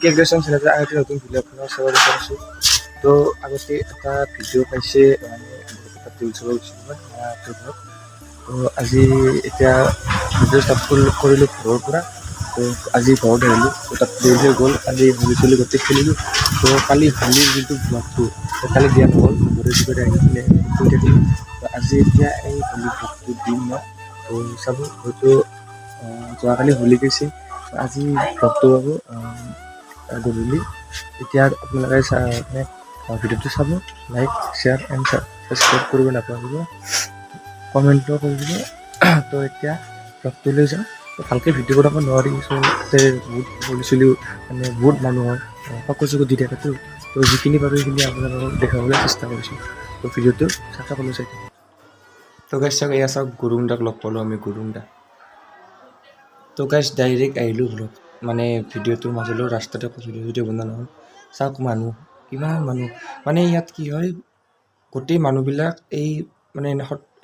কেগ্ৰেশ্যন চেনেলটো আগতে নতুন ভিডিঅ' আপোনাৰ চাব বিচাৰিছোঁ। তো আগতে এটা ভিডিঅ' পাইছে মানে দৌল চাব গৈছিলোঁ মই ঘৰত। তো আজি এতিয়া ভিডিঅ' ষ্টাৰ্ট কৰিলোঁ ঘৰৰ পৰা। তো আজি ঘৰত আহিলোঁ, তো তাত দেৰি হৈ গ'ল। কালি হোলী চলি গোটেই খেলিলোঁ। তো কালি হোলীৰ যোনটো ব্লগটো কালি দিয়া নহ'ল, ঘৰে চুবৰে আহি কিনে শুই থাকিলোঁ। তো আজি এতিয়া এই হোলী ব্লগটো দিম মই। তো চাব হয়তো যোৱাকালি হোলী গৈছে, আজি ব্লগটো পাব গধূলি। এতিয়া আপোনালোকে মানে ভিডিঅ'টো চাব, লাইক শ্বেয়াৰ এণ্ড ছাবস্ক্ৰাইব কৰিব নাপাহৰিব, কমেণ্টো কৰি দিব। তো এতিয়া ব্লগটো লৈ যাওঁ। ভালকৈ ভিডিঅ' বনাব নোৱাৰি, তাতে বহুত হোলী চলি মানে বহুত মানুহ হয়, চকু চকু দি থাকেতো। তো যিখিনি পাৰোঁ সেইখিনি আপোনালোকক দেখাবলৈ চেষ্টা কৰিছোঁ। তো ভিডিঅ'টো সকলো চাই। তো গাইছ চাওক, এয়া চাওক গুৰুংদাক লগ পালোঁ আমি, গুৰুংদা। তো গাইছ ডাইৰেক্ট আহিলোঁ ব্লগ মানে ভিডিঅ'টোৰ মাজলৈ, ৰাস্তাতে ভিডিঅ' বনোৱা নহ'ল। চাওক মানুহ কিমান মানুহ, মানে ইয়াত কি হয় গোটেই মানুহবিলাক এই মানে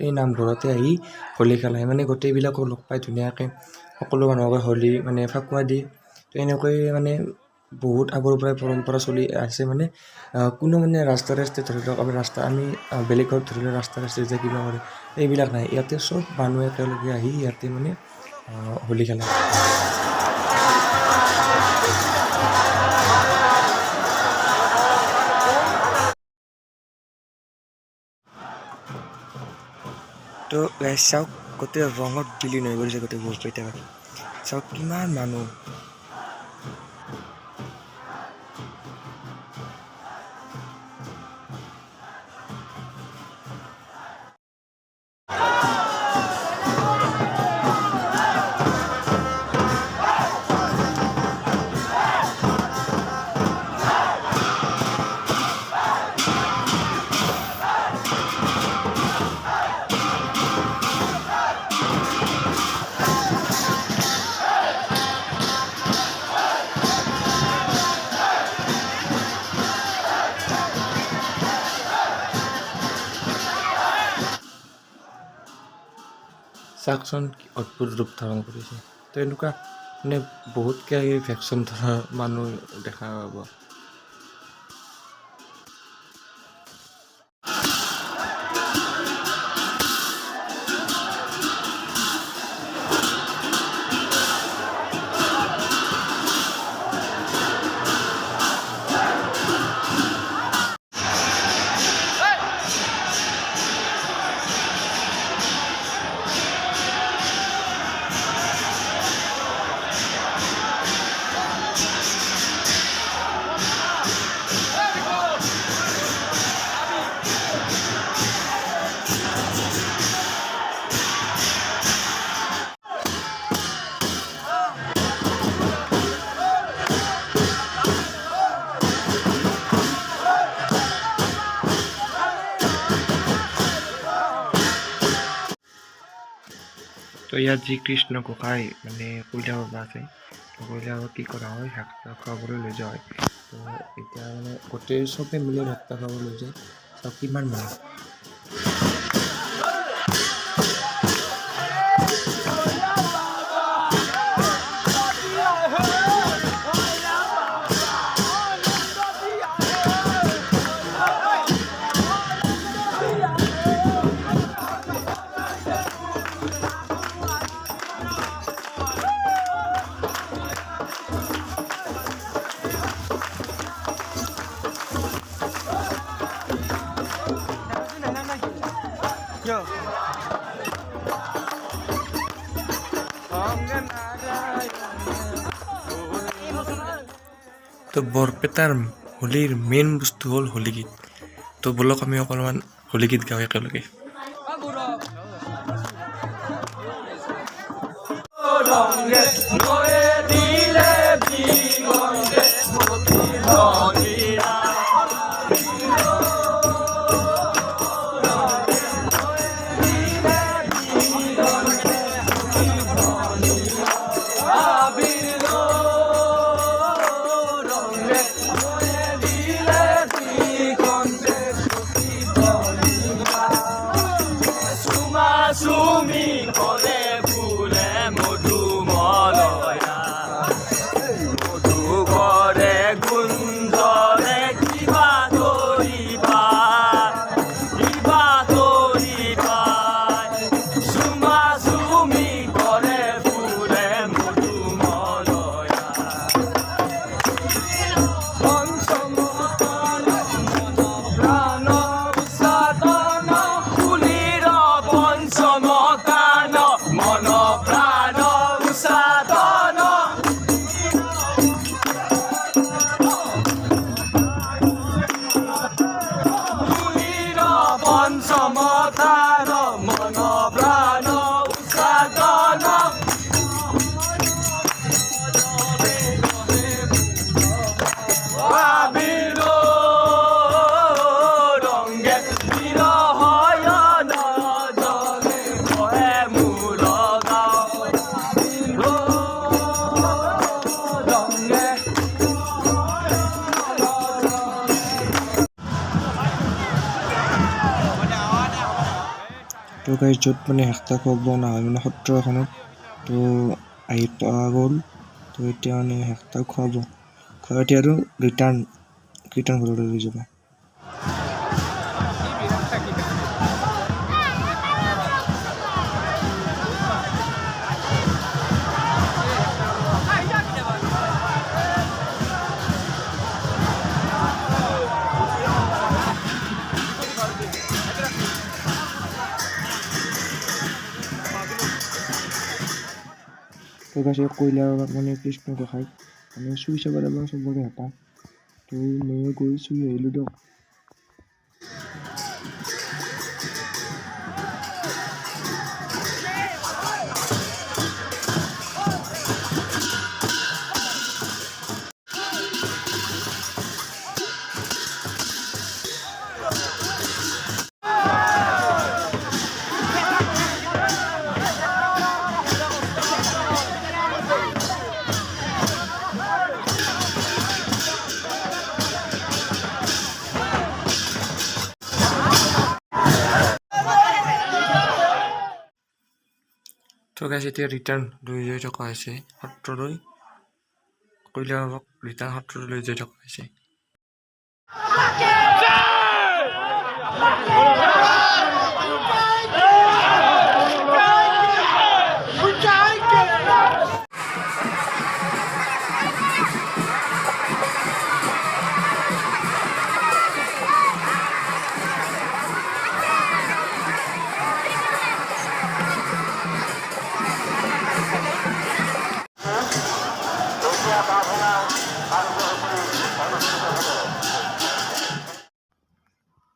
এই নামঘৰতে আহি হোলী খেলায়, মানে গোটেইবিলাকো লগ পাই ধুনীয়াকৈ সকলো মানুহকে হোলী মানে ফাকুৱা দিয়ে। তো এনেকৈ মানে বহুত আগৰ পৰাই পৰম্পৰা চলি আছে। মানে কোনো মানে ৰাস্তা ধৰি লওক আমি বেলেগ ঘৰত ধৰি লওক ৰাস্তা যে কিবা কৰে এইবিলাক নাই, ইয়াতে চব মানুহ একেলগে আহি ইয়াতে মানে হোলী খেলায়। তো গাইছ চাওক, গোটেই ৰঙত বিলীন হৈ পৰিছে গোটেই বৰপেটা। চাওক কিমান মানুহ। চাওকচোন অদ্ভুত ৰূপ ধাৰণ কৰিছে। তো এনেকুৱা মানে বহুতকৈ ভেকচিন ধৰা মানুহ দেখা পাব। তো ইয়াত যি কৃষ্ণ গোসাঁই মানে কইলা বাবা আছে, তো কইলা বাবা কি কৰা হয়, শাক খুৱাবলৈ লৈ যোৱা হয়। তো এতিয়া মানে গোটেই চবে মিলি ভাত খাবলৈ লৈ যায়। চাওক কিমান মানুহ। তো বৰপেটাৰ হোলীৰ মেইন বস্তু হ'ল হোলী গীত। তো ব'লক আমি অকণমান হোলী গীত গাওঁ একেলগে। চুমি কৰে ফুলে মধুমলয়া তো গাইজ য'ত মানে হেক্টা খুৱাব অনা হয় মানে সত্ৰ এখনত তো আহি পোৱা গ'ল। তো এতিয়া মানে হেক্টা খুৱাব এতিয়া আৰু ৰিটাৰ্ণ ঘৰলৈ লৈ যাব। তো গাছে কয়লা মানে কৃষ্ণ গোসাঁইক মানে চুই চাব যাব চবৰে হেঁপাহ। তো ময়ো গৈ চুই আহিলোঁ দিয়ক। তো গাইজ এতিয়া ৰিটাৰ্ণ লৈ যাই থকা হৈছে সত্ৰলৈ, কইলা বাবাক ৰিটাৰ্ণ সত্ৰলৈ লৈ যাই থকা হৈছে।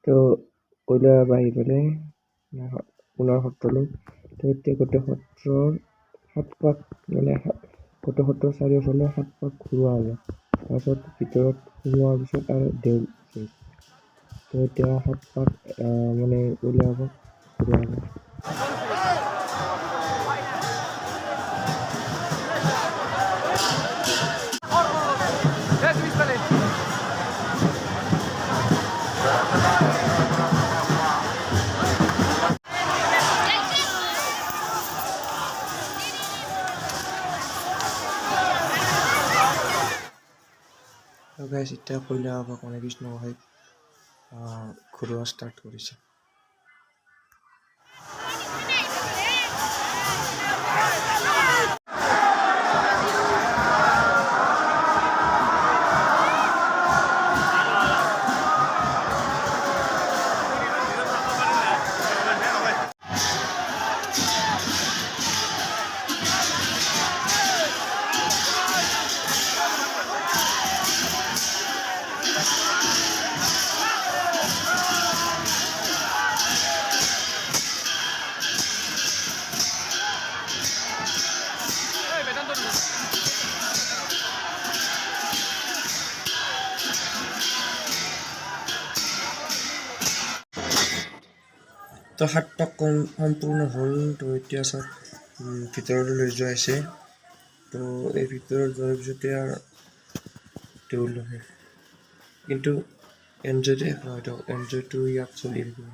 তো কইলা বাবা আহি পেলাই পুনৰ সত্ৰলৈ। তো এতিয়া গোটেই সত্ৰৰ 7 পাক মানে গোটেই সত্ৰৰ চাৰিওফালে 7 পাক ঘূৰোৱা হ'ব। তাৰপিছত ভিতৰত সোমোৱাৰ পিছত আৰু দেউল আছে। তো এতিয়া 7 পাক মানে কইলা বাবাক ঘূৰোৱা হ'ব। তো গাইজ এতিয়া কইলা বাবাক মানে কৃষ্ণ গোসাঁইক ঘূৰোৱা ষ্টাৰ্ট কৰিছে। তো 7 পাক সম্পূৰ্ণ হ'ল। তো এতিয়া চব ভিতৰলৈ লৈ যোৱা হৈছে। তো এই ভিতৰত যোৱাৰ পিছতে আৰু দেউল আহে, কিন্তু এনজয়টো হয় দিয়ক, এনজয়টো ইয়াত চলি থাকিব।